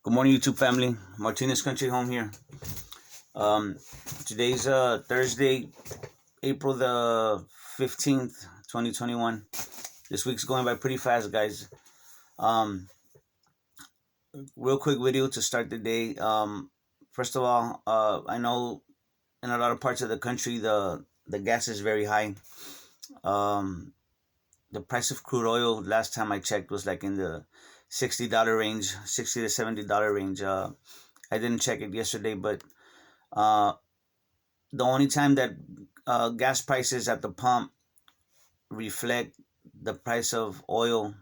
Good morning, YouTube family. Martinez Country Home here. Um, Today's Thursday, April the 15th, 2021. This week's going by pretty fast, guys. Um, Real quick video to start the day. First of all, I know in a lot of parts of the country the gas is very high. Um, the price of crude oil last time I checked was like in the $60 range, $60 to $70 range. I didn't check it yesterday, but uh, the only time that gas prices at the pump reflect the price of oil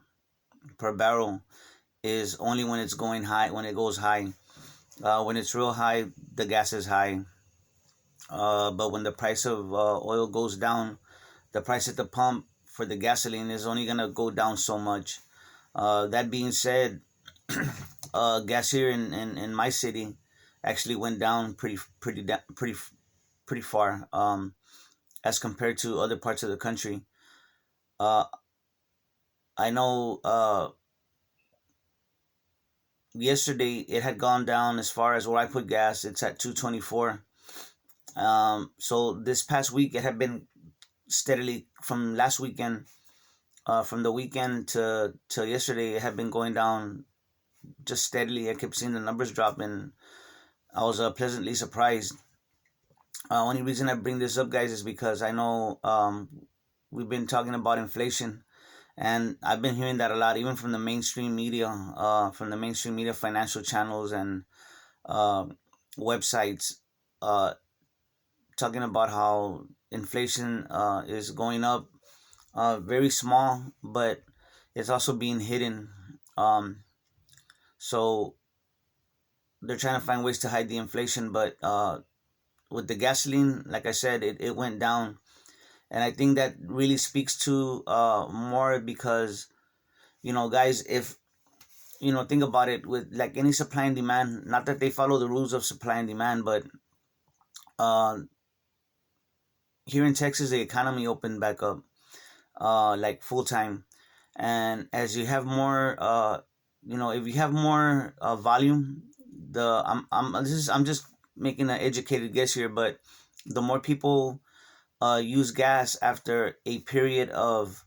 per barrel is only when it's going high, when it goes high. When it's real high, the gas is high. But when the price of oil goes down, the price at the pump for the gasoline is only gonna go down so much. That being said, gas here in my city actually went down pretty far. As compared to other parts of the country. Uh, I know yesterday it had gone down as far as where I put gas. It's at 224. So this past week it had been steadily from last weekend, from the weekend to till yesterday, it had been going down just steadily. I kept seeing the numbers drop, and I was pleasantly surprised. Only reason I bring this up, guys, is because I know we've been talking about inflation. And I've been hearing that a lot, even from the mainstream media, financial channels and uh, websites, uh, talking about how inflation is going up, very small, but it's also being hidden. Um, so they're trying to find ways to hide the inflation, but with the gasoline, like I said, it went down. And I think that really speaks to more because, guys, if think about it, with like any supply and demand, not that they follow the rules of supply and demand, but uh here in Texas the economy opened back up like full time. And as you have more if you have more volume, the I'm just making an educated guess here, but the more people use gas after a period of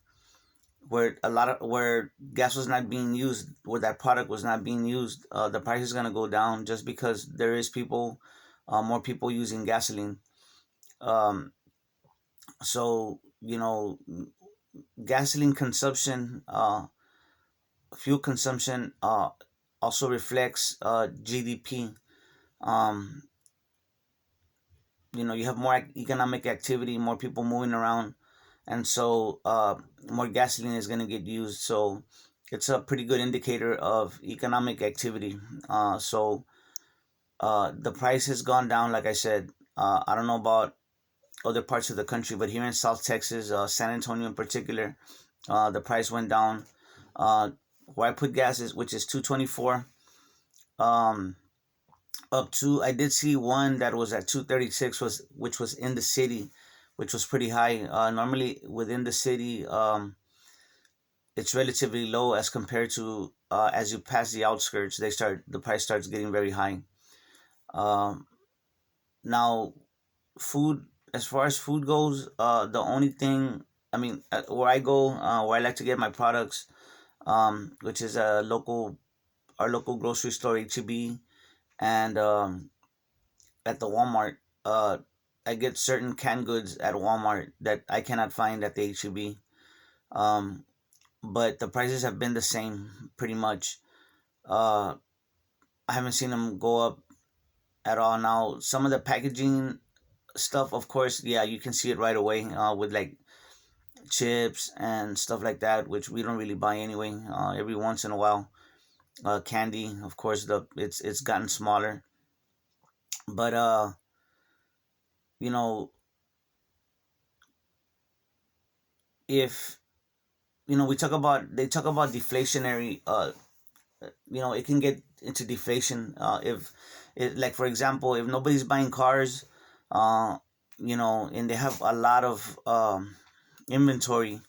where gas was not being used, where that product was not being used, the price is gonna go down just because there is more people using gasoline. Um, so gasoline consumption, fuel consumption, also reflects GDP. Um, you have more economic activity, more people moving around, and so more gasoline is going to get used. So it's a pretty good indicator of economic activity. The price has gone down, like I said. I don't know about other parts of the country, but here in South Texas, San Antonio in particular, the price went down. Uh, where I put gas is, which is 224. Um, Up to, I did see one that was at 236, which was in the city, which was pretty high. Normally within the city, it's relatively low as compared to as you pass the outskirts, the price starts getting very high. Um, Now, food, as far as food goes, the only thing, I mean, where I go, where I like to get my products, which is our local grocery store, HEB, and at the Walmart. I get certain canned goods at Walmart that I cannot find at the HEB. Um, but the prices have been the same pretty much. Uh, I haven't seen them go up at all. Now, some of the packaging stuff, of course, yeah, you can see it right away with like chips and stuff like that, which we don't really buy anyway. Every once in a while, candy, of course, it's gotten smaller. But you know, if we talk about they talk about deflationary, it can get into deflation if it, like, for example, if nobody's buying cars, uh and they have a lot of inventory,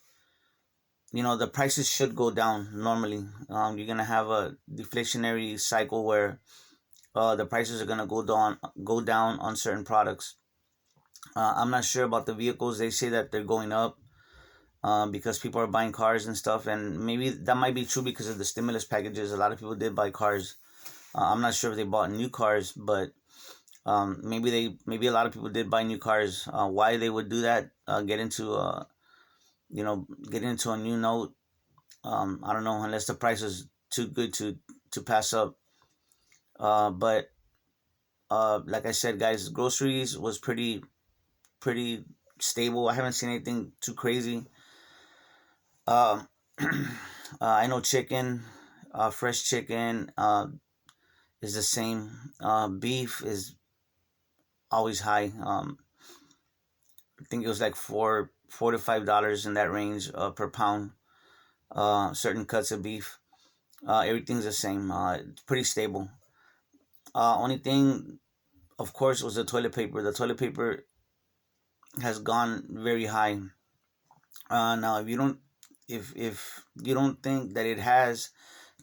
the prices should go down normally. You're gonna have a deflationary cycle where the prices are gonna go down on certain products. I'm not sure about the vehicles. They say that they're going up because people are buying cars and stuff, and maybe that might be true because of the stimulus packages. A lot of people did buy cars. I'm not sure if they bought new cars, but maybe a lot of people did buy new cars. Why they would do that? Get into a new note. I don't know, unless the price is too good to pass up. But like I said, guys, groceries was pretty stable. I haven't seen anything too crazy. Um, I know chicken, fresh chicken, is the same. Beef is always high. I think it was like four to $5 in that range per pound. Certain cuts of beef, everything's the same. It's pretty stable. Only thing, of course, was the toilet paper. The toilet paper has gone very high. Now, if you don't think that it has,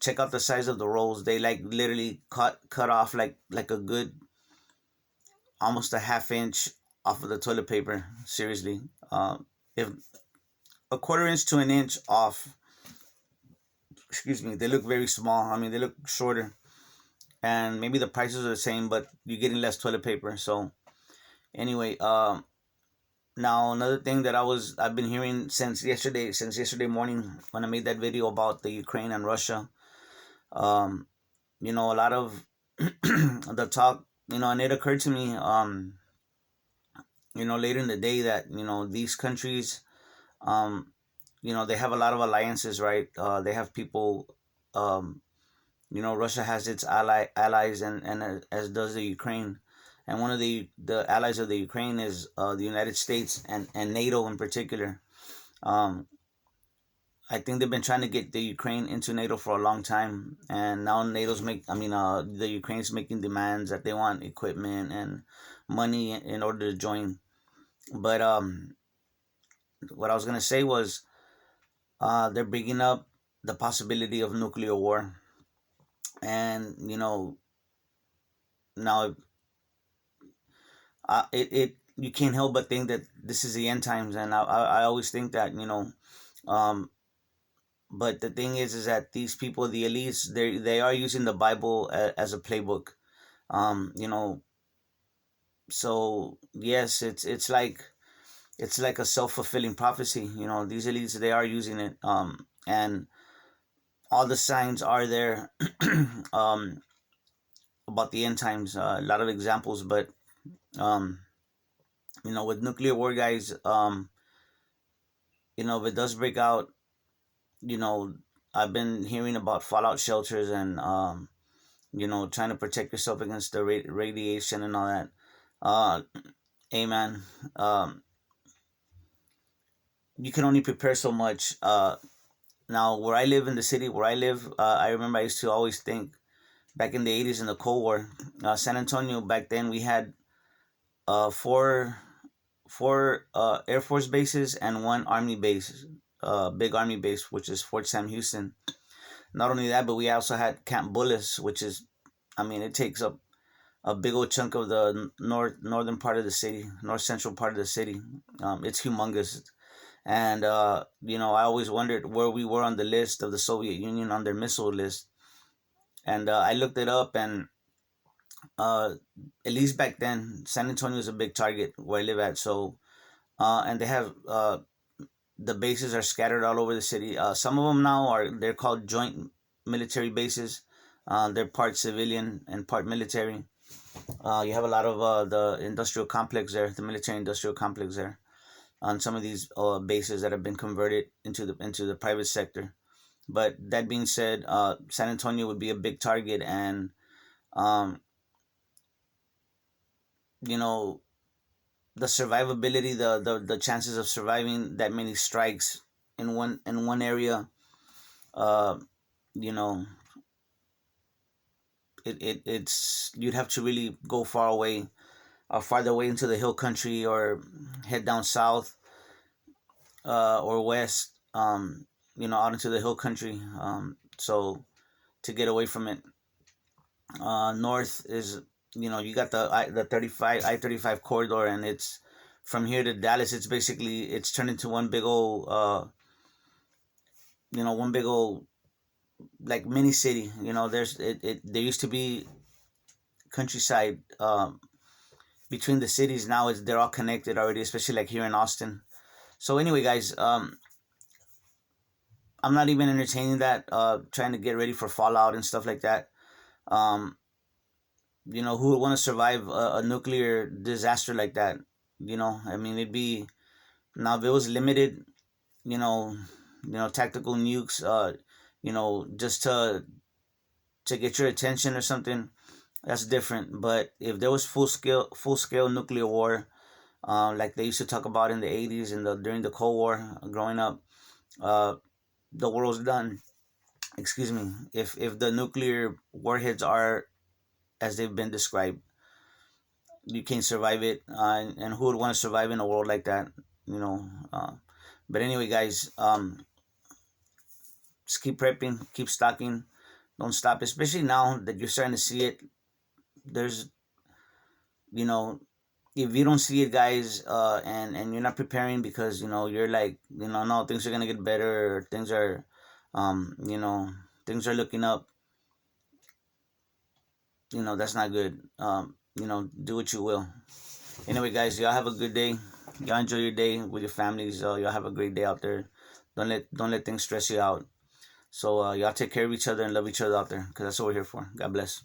check out the size of the rolls. They like literally cut off like a good almost a half inch off of the toilet paper. Seriously, if a quarter inch to an inch off, excuse me, they look very small. I mean, they look shorter, and maybe the prices are the same, but you're getting less toilet paper. So anyway, now another thing that I've been hearing since yesterday morning when I made that video about the Ukraine and Russia. Um, a lot of the talk, and it occurred to me, later in the day that these countries, um, they have a lot of alliances, right? They have people. Um, Russia has its allies, and as does the Ukraine. And one of the allies of the Ukraine is the United States and NATO in particular. Um, I think they've been trying to get the Ukraine into NATO for a long time, and now the Ukraine's making demands that they want equipment and money in order to join. But what I was gonna say was, they're bringing up the possibility of nuclear war, and now it you can't help but think that this is the end times, and I always think that um, but the thing is that these people, the elites, they are using the Bible as a playbook. um you know so yes, it's like a self-fulfilling prophecy. These elites, they are using it, and all the signs are there um about the end times. A lot of examples, but um with nuclear war, guys, if it does break out, you know I've been hearing about fallout shelters, and trying to protect yourself against the radiation and all that. uh Amen. You can only prepare so much. Now, where I live, in the city where I live, I remember I used to always think, back in the 80s in the Cold War, San Antonio, back then we had four Air Force bases and one Army base, big Army base, which is Fort Sam Houston. Not only that, but we also had Camp Bullis, which is, I mean, it takes up a big old chunk of the northern part of the city, north central part of the city. It's humongous. And I always wondered where we were on the list of the Soviet Union, on their missile list. And I looked it up, and uh, at least back then, San Antonio is a big target where I live at. So, and they have the bases are scattered all over the city. Some of them now they're called joint military bases. They're part civilian and part military. You have a lot of the industrial complex there, the military industrial complex there, on some of these bases that have been converted into the private sector. But that being said, San Antonio would be a big target, and um, you know the survivability, the chances of surviving that many strikes in one area, uh, you know, it's you'd have to really go far away, farther away into the hill country, or head down south, or west. out into the hill country. So to get away from it. North is, you got the 35 I-35 corridor, and it's from here to Dallas. It's turned into one big old one big old like mini city. There used to be countryside between the cities. Now it's they're all connected already, especially like here in Austin. So anyway, guys, I'm not even entertaining that. Trying to get ready for Fallout and stuff like that. Um, who would want to survive a nuclear disaster like that? I mean, it'd be now if it was limited. You know, tactical nukes. Just to get your attention or something. That's different. But if there was full scale nuclear war, like they used to talk about in the '80s and during the Cold War, growing up, uh, the world's done. Excuse me. If the nuclear warheads are as they've been described, you can't survive it. And who would want to survive in a world like that? You know. But anyway, guys, just keep prepping, keep stocking, don't stop. Especially now that you're starting to see it. There's, you know, if you don't see it, guys, and you're not preparing because you're like, no, things are gonna get better, or um, you know, things are looking up. That's not good. Do what you will. Anyway, guys, y'all have a good day. Y'all enjoy your day with your families. Y'all have a great day out there. Don't let things stress you out. So y'all take care of each other and love each other out there, because that's what we're here for. God bless.